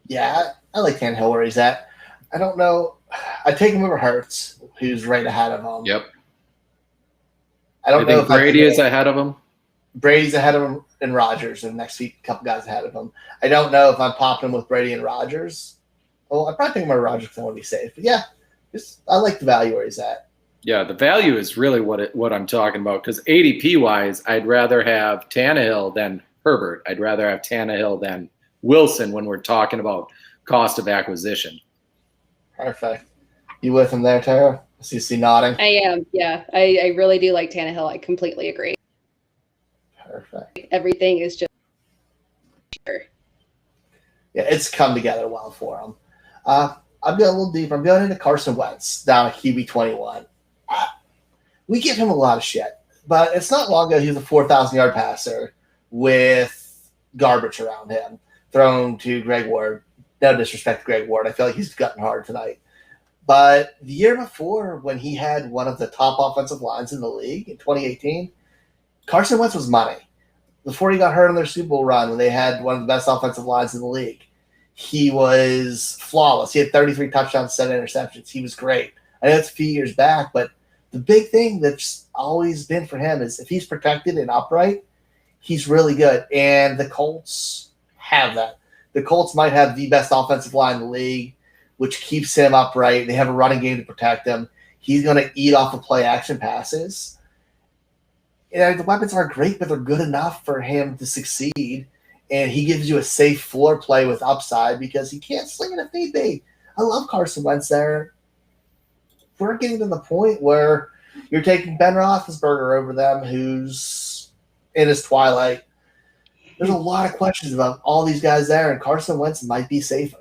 Yeah, I like Tannehill where he's at. I don't know. I take him over Hurts, who's right ahead of him. Yep. I don't know if Brady is ahead of him. Brady's ahead of him and Rodgers, and next week a couple guys ahead of him. I don't know if I'm popping him with Brady and Rodgers. Well, I'm probably taking my Rodgers because I want to be safe. But yeah, I like the value where he's at. Yeah, the value is really what I'm talking about, because ADP-wise, I'd rather have Tannehill than Herbert. I'd rather have Tannehill than Wilson when we're talking about cost of acquisition. Perfect. You with him there, Tara? I see nodding. I am, yeah. I really do like Tannehill. I completely agree. Perfect. Everything is just yeah, it's come together well for him. I'm going a little deeper. I'm going into Carson Wentz down at QB 21. We give him a lot of shit, but it's not long ago he was a 4,000-yard passer with garbage around him, thrown to Greg Ward. No disrespect to Greg Ward. I feel like he's gotten hard tonight. But the year before, when he had one of the top offensive lines in the league in 2018, Carson Wentz was money. Before he got hurt on their Super Bowl run, when they had one of the best offensive lines in the league, he was flawless. He had 33 touchdowns, 7 interceptions. He was great. I know it's a few years back, but the big thing that's always been for him is if he's protected and upright, he's really good. And the Colts have that. The Colts might have the best offensive line in the league, which keeps him upright. They have a running game to protect him. He's going to eat off of play action passes. And the weapons aren't great, but they're good enough for him to succeed. And he gives you a safe floor play with upside because he can't sling it if need be. I love Carson Wentz there. We're getting to the point where you're taking Ben Roethlisberger over them, who's in his twilight. There's a lot of questions about all these guys there, and Carson Wentz might be safer.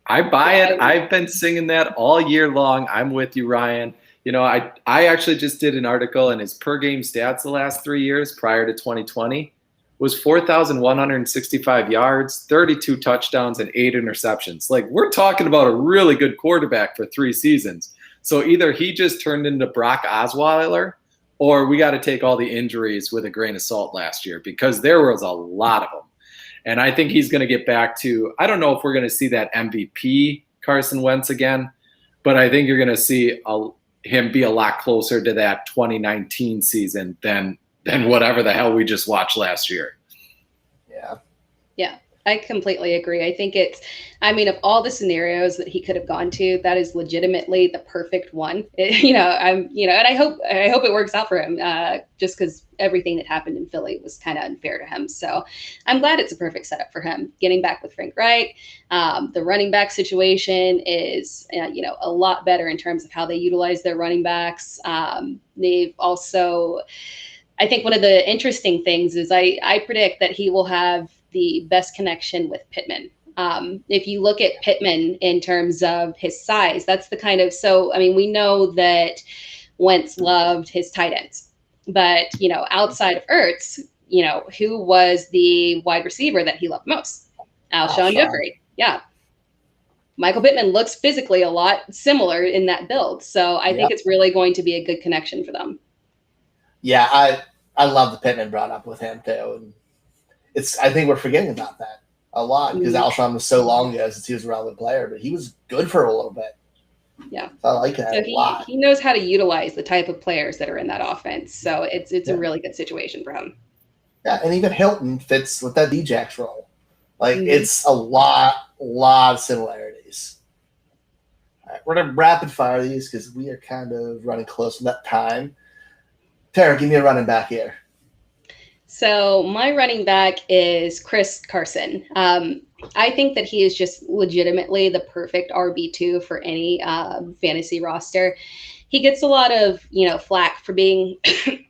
I buy it. I've been singing that all year long. I'm with you, Ryan. I actually just did an article, and his per game stats the last 3 years prior to 2020 was 4,165 yards, 32 touchdowns, and 8 interceptions. Like, we're talking about a really good quarterback for 3 seasons. So either he just turned into Brock Osweiler, or we got to take all the injuries with a grain of salt last year, because there was a lot of them. And I think he's going to get back to, I don't know if we're going to see that MVP Carson Wentz again, but I think you're going to see him be a lot closer to that 2019 season than whatever the hell we just watched last year. Yeah, I completely agree. I think of all the scenarios that he could have gone to, that is legitimately the perfect one. And I hope it works out for him, just because everything that happened in Philly was kind of unfair to him. So I'm glad it's a perfect setup for him. Getting back with Frank Reich, the running back situation is, a lot better in terms of how they utilize their running backs. They've also, I think one of the interesting things is I predict that he will have the best connection with Pittman. If you look at Pittman in terms of his size, that's the kind of, we know that Wentz loved his tight ends, but, outside of Ertz, who was the wide receiver that he loved most? Alshon Jeffrey. Yeah. Michael Pittman looks physically a lot similar in that build. So I think it's really going to be a good connection for them. Yeah, I love the Pittman brought up with him too. And I think we're forgetting about that a lot because Alshon was so long ago since he was a relevant player, but he was good for a little bit. Yeah. So I like that a lot. He knows how to utilize the type of players that are in that offense. So it's a really good situation for him. Yeah, and even Hilton fits with that D-Jax role. Like, it's a lot of similarities. All right, we're going to rapid fire these because we are kind of running close to that time. Tara, give me a running back here. So my running back is Chris Carson. I think that he is just legitimately the perfect RB2 for any fantasy roster. He gets a lot of, flack for being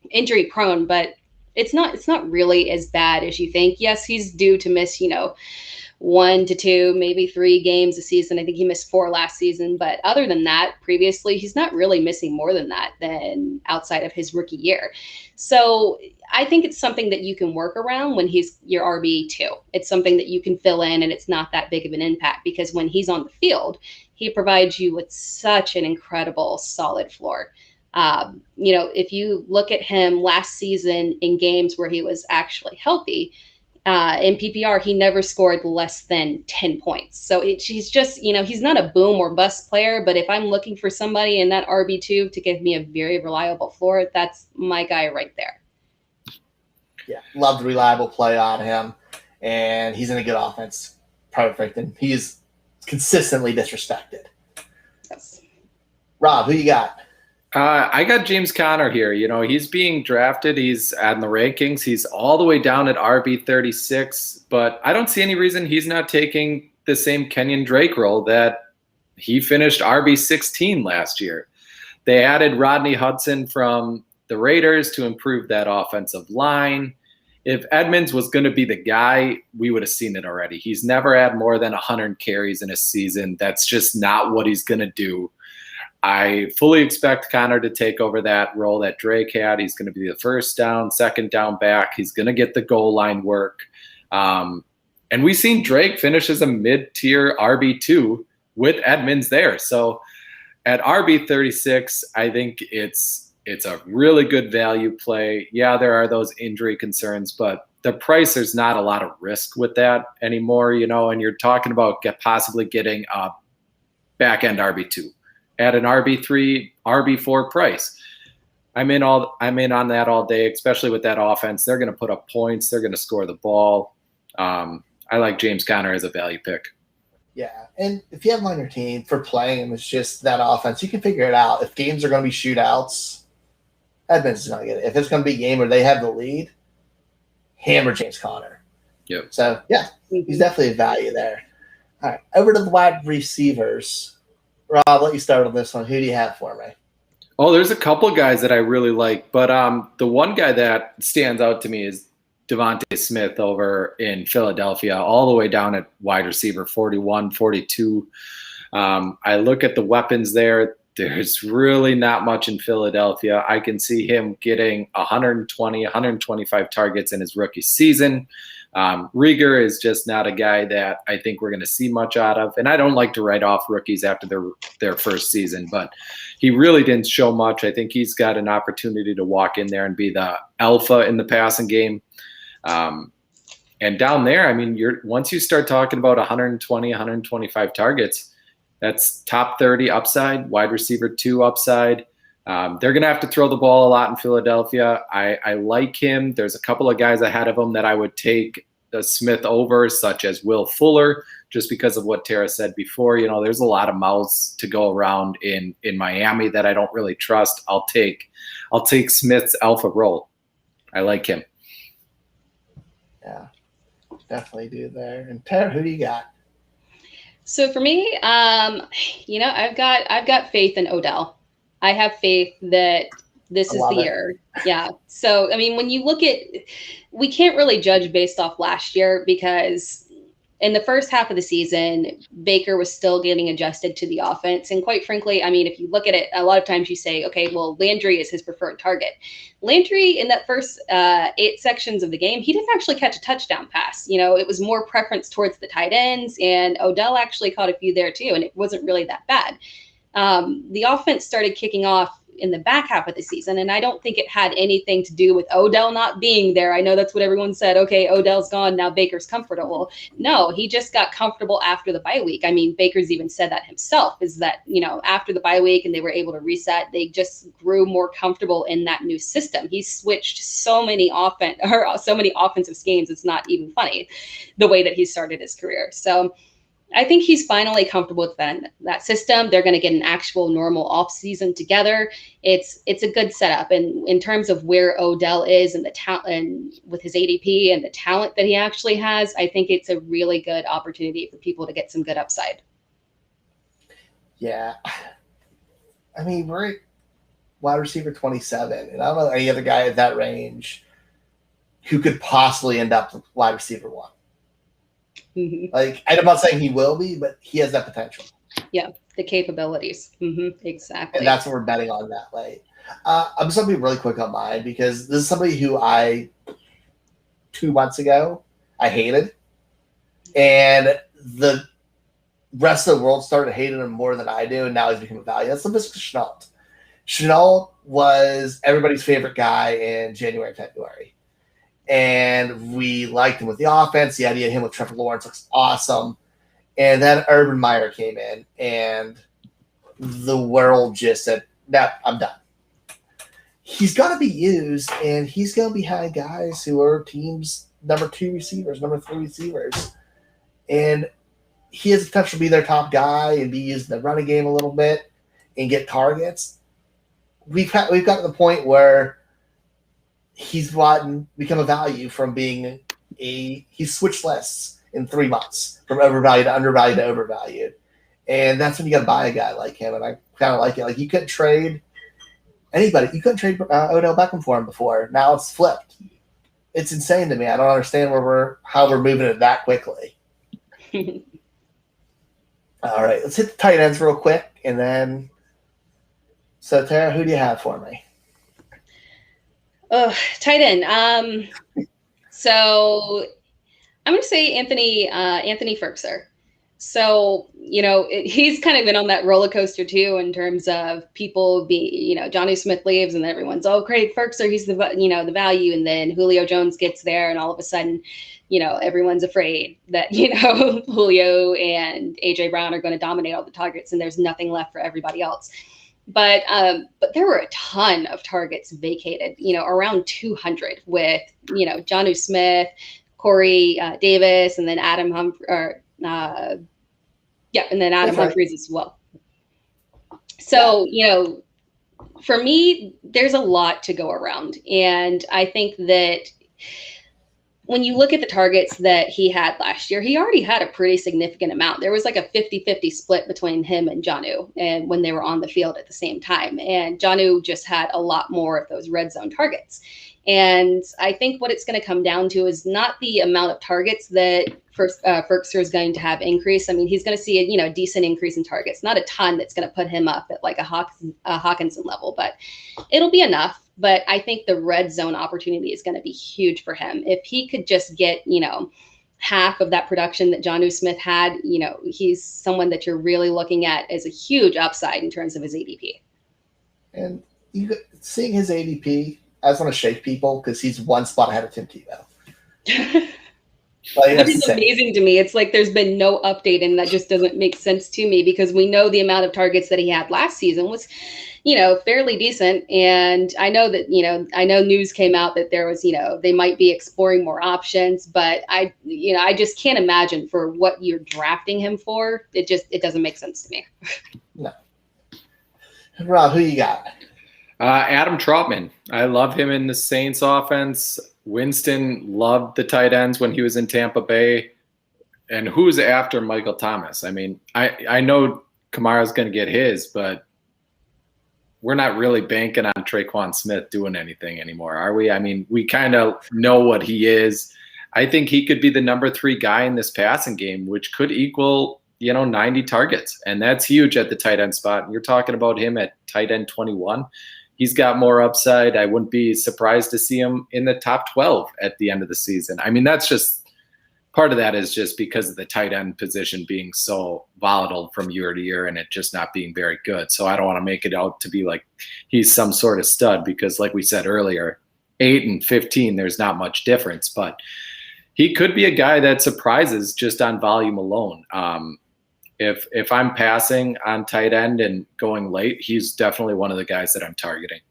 injury prone, but it's not really as bad as you think. Yes, he's due to miss, 1 to 2, maybe 3 games a season. I think he missed 4 last season. But other than that, previously, he's not really missing more than that than outside of his rookie year. So I think it's something that you can work around when he's your RB2. It's something that you can fill in, and it's not that big of an impact because when he's on the field, he provides you with such an incredible, solid floor. If you look at him last season in games where he was actually healthy, in PPR, he never scored less than 10 points. So he's just, he's not a boom or bust player, but if I'm looking for somebody in that RB2 to give me a very reliable floor, that's my guy right there. Yeah, love the reliable play on him, and he's in a good offense. Perfect, and he's consistently disrespected. Yes. Rob, who you got? I got James Conner here. He's being drafted. He's in the rankings. He's all the way down at RB 36, but I don't see any reason he's not taking the same Kenyon Drake role that he finished RB 16 last year. They added Rodney Hudson from the Raiders to improve that offensive line. If Edmonds was going to be the guy, we would have seen it already. He's never had more than 100 carries in a season. That's just not what he's going to do. I fully expect Conner to take over that role that Drake had. He's going to be the first down, second down back. He's going to get the goal line work. And we've seen Drake finish as a mid-tier RB2 with Edmonds there. So at RB 36, I think it's a really good value play. Yeah, there are those injury concerns, but the price, there's not a lot of risk with that anymore, and you're talking about possibly getting a back end RB2 at an RB3, RB4 price. I'm in on that all day, especially with that offense. They're going to put up points. They're going to score the ball. I like James Conner as a value pick. Yeah, and if you have him on your team for playing him, it's just that offense. You can figure it out. If games are going to be shootouts, Edmonds is going to get it. If it's going to be a game where they have the lead, hammer James Conner. Yep. So, yeah, he's definitely a value there. All right, over to the wide receivers. Rob, I'll let you start on this one. Who do you have for me? Oh, there's a couple of guys that I really like, but the one guy that stands out to me is Devontae Smith over in Philadelphia, all the way down at wide receiver, 41, 42. I look at the weapons there. There's really not much in Philadelphia. I can see him getting 120, 125 targets in his rookie season. Rieger is just not a guy that I think we're going to see much out of. And I don't like to write off rookies after their first season, but he really didn't show much. I think he's got an opportunity to walk in there and be the alpha in the passing game. And down there, I mean, once you start talking about 120, 125 targets, that's top 30 upside, wide receiver 2 upside. They're going to have to throw the ball a lot in Philadelphia. I like him. There's a couple of guys ahead of him that I would take the Smith over, such as Will Fuller, just because of what Tera said before. There's a lot of mouths to go around in Miami that I don't really trust. I'll take Smith's alpha role. I like him. Yeah, definitely do there. And Tera, who do you got? So for me, I've got faith in Odell. I have faith that this is the year. Yeah. So, I mean, when you look at, we can't really judge based off last year because in the first half of the season, Baker was still getting adjusted to the offense. And quite frankly, I mean, if you look at it, a lot of times you say, okay, well, Landry is his preferred target. Landry, in that first 8 sections of the game, he didn't actually catch a touchdown pass. It was more preference towards the tight ends, and Odell actually caught a few there too, and it wasn't really that bad. The offense started kicking off in the back half of the season, and I don't think it had anything to do with Odell not being there. I know that's what everyone said. Okay, Odell's gone, now Baker's comfortable. No, he just got comfortable after the bye week. I mean, Baker's even said that himself, is that, after the bye week and they were able to reset, they just grew more comfortable in that new system. He switched so many offensive schemes, it's not even funny the way that he started his career. So I think he's finally comfortable with that system. They're going to get an actual normal off season together. It's a good setup. And in terms of where Odell is and the talent, and with his ADP and the talent that he actually has, I think it's a really good opportunity for people to get some good upside. Yeah. I mean, we're at wide receiver 27, and I don't know any other guy at that range who could possibly end up wide receiver 1. Mm-hmm. Like, I'm not saying he will be, but he has that potential. Yeah, the capabilities. Mm-hmm, exactly. And that's what we're betting on that way. I'm just going to be really quick on mine because this is somebody who 2 months ago, I hated. And the rest of the world started hating him more than I do, and now he's become a value. That's Mr. Chenault. Chenault was everybody's favorite guy in January, February. And we liked him with the offense. The idea of him with Trevor Lawrence looks awesome. And then Urban Meyer came in, and the world just said, no, I'm done. He's going to be used, and he's going to be behind guys who are teams' number 2 receivers, number 3 receivers. And he has the potential to be their top guy and be used in the running game a little bit and get targets. We've got to the point where he's become a value from being he's switched lists in 3 months from overvalued to undervalued to overvalued. And that's when you got to buy a guy like him. And I kind of like it. Like, you couldn't trade anybody. You couldn't trade Odell Beckham for him before. Now it's flipped. It's insane to me. I don't understand how we're moving it that quickly. All right, let's hit the tight ends real quick. And then, so Tera, who do you have for me? Oh, tight end. So I'm going to say Anthony Firkser. So, he's kind of been on that roller coaster too, in terms of people Johnny Smith leaves and everyone's, oh, Craig Ferkser, he's the value. And then Julio Jones gets there and all of a sudden, everyone's afraid that, Julio and AJ Brown are going to dominate all the targets and there's nothing left for everybody else. But there were a ton of targets vacated, around 200 with, Jonnu Smith, Corey Davis, and then Adam Humphries as well. So, for me, there's a lot to go around. And I think that when you look at the targets that he had last year, he already had a pretty significant amount. There was like a 50-50 split between him and Jonnu, and when they were on the field at the same time. And Jonnu just had a lot more of those red zone targets. And I think what it's going to come down to is not the amount of targets that Ferkser is going to have increase. I mean, he's going to see a decent increase in targets, not a ton that's going to put him up at like a Hawkinson level, but it'll be enough. But I think the red zone opportunity is going to be huge for him. If he could just get, half of that production that Jonnu Smith had, he's someone that you're really looking at as a huge upside in terms of his ADP. And seeing his ADP, I just want to shake people because he's one spot ahead of Tim Tebow. That is amazing to me. It's like there's been no update, and that just doesn't make sense to me because we know the amount of targets that he had last season was, fairly decent. And I know that, I know news came out that there was, they might be exploring more options, but I just can't imagine for what you're drafting him for. It doesn't make sense to me. No. Rob, who you got? Adam Trautman. I love him in the Saints offense. Winston loved the tight ends when he was in Tampa Bay. And who's after Michael Thomas? I mean, I know Kamara's going to get his, but we're not really banking on Traquan Smith doing anything anymore, are we? I mean, we kind of know what he is. I think he could be the number 3 guy in this passing game, which could equal, 90 targets. And that's huge at the tight end spot. And you're talking about him at tight end 21. He's got more upside. I wouldn't be surprised to see him in the top 12 at the end of the season. I mean, that's just part of that is just because of the tight end position being so volatile from year to year and it just not being very good. So I don't want to make it out to be like he's some sort of stud because like we said earlier, 8 and 15, there's not much difference, but he could be a guy that surprises just on volume alone. If I'm passing on tight end and going late, he's definitely one of the guys that I'm targeting.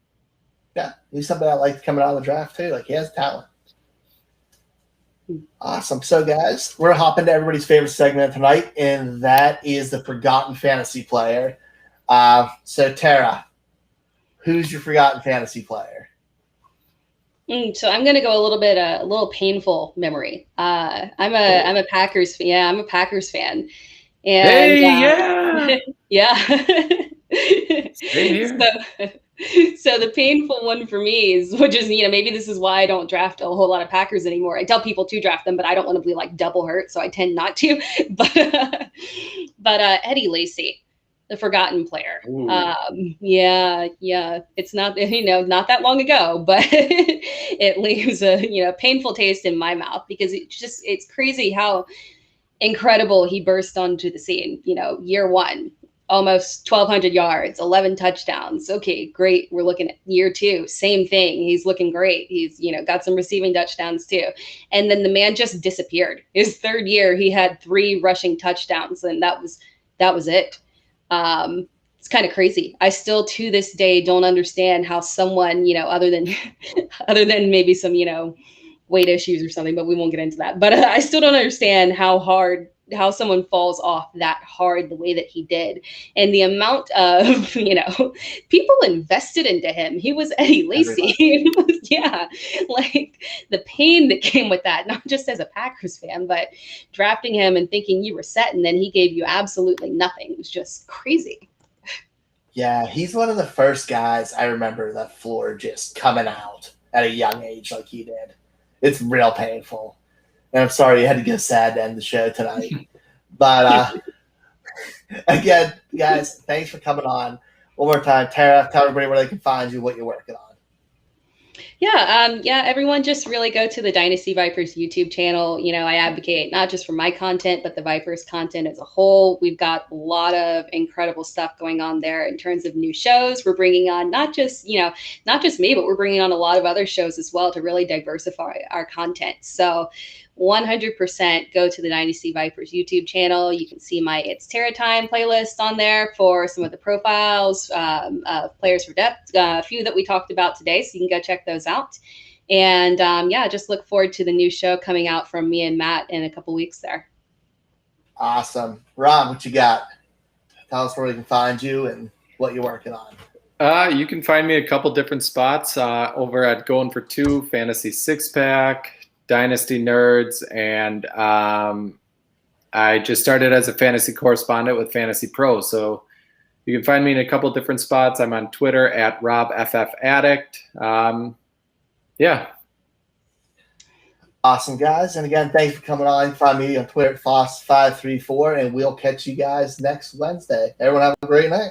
Yeah, he's somebody I like coming out of the draft too. Like he has talent. Awesome. So guys, we're hopping to everybody's favorite segment tonight, and that is the forgotten fantasy player. So Tera, who's your forgotten fantasy player? So I'm going to go a little painful memory. I'm a Packers. Yeah, I'm a Packers fan. And, yeah. So the painful one for me is, which is, maybe this is why I don't draft a whole lot of Packers anymore. I tell people to draft them, but I don't want to be like double hurt. So I tend not to, but Eddie Lacy, the forgotten player. Yeah. It's not, not that long ago, but it leaves a, painful taste in my mouth because it's crazy how incredible he burst onto the scene. Year one, almost 1,200 yards, 11 touchdowns. Okay, great. We're looking at year 2, same thing. He's looking great. He's got some receiving touchdowns too. And then the man just disappeared. His 3rd year, he had 3 rushing touchdowns, and that was it. It's kind of crazy. I still to this day don't understand how someone, other than maybe some, weight issues or something, but we won't get into that. But I still don't understand how someone falls off that hard the way that he did. And the amount of, people invested into him. He was Eddie Lacy. Yeah. Like the pain that came with that, not just as a Packers fan, but drafting him and thinking you were set. And then he gave you absolutely nothing. It was just crazy. Yeah. He's one of the first guys I remember that floor just coming out at a young age like he did. It's real painful. And I'm sorry you had to get sad to end the show tonight. But again, guys, thanks for coming on. One more time, Tera, tell everybody where they can find you, what you're working on. Yeah, everyone just really go to the Dynasty Vipers YouTube channel. I advocate not just for my content, but the Vipers content as a whole. We've got a lot of incredible stuff going on there in terms of new shows. We're bringing on not just me, but we're bringing on a lot of other shows as well to really diversify our content. So 100% go to the Dynasty Vipers YouTube channel. You can see my It's Tera Time playlist on there for some of the profiles of players for depth, a few that we talked about today. So you can go check those out. And just look forward to the new show coming out from me and Matt in a couple weeks there. Awesome. Ron, what you got? Tell us where we can find you and what you're working on. You can find me a couple different spots over at Going for Two, Fantasy Six Pack, Dynasty Nerds, and I just started as a fantasy correspondent with Fantasy Pro. So you can find me in a couple different spots. I'm on Twitter at RobFFAddict. Yeah. Awesome, guys. And again, thanks for coming on. Find me on Twitter at Foss534, and we'll catch you guys next Wednesday. Everyone have a great night.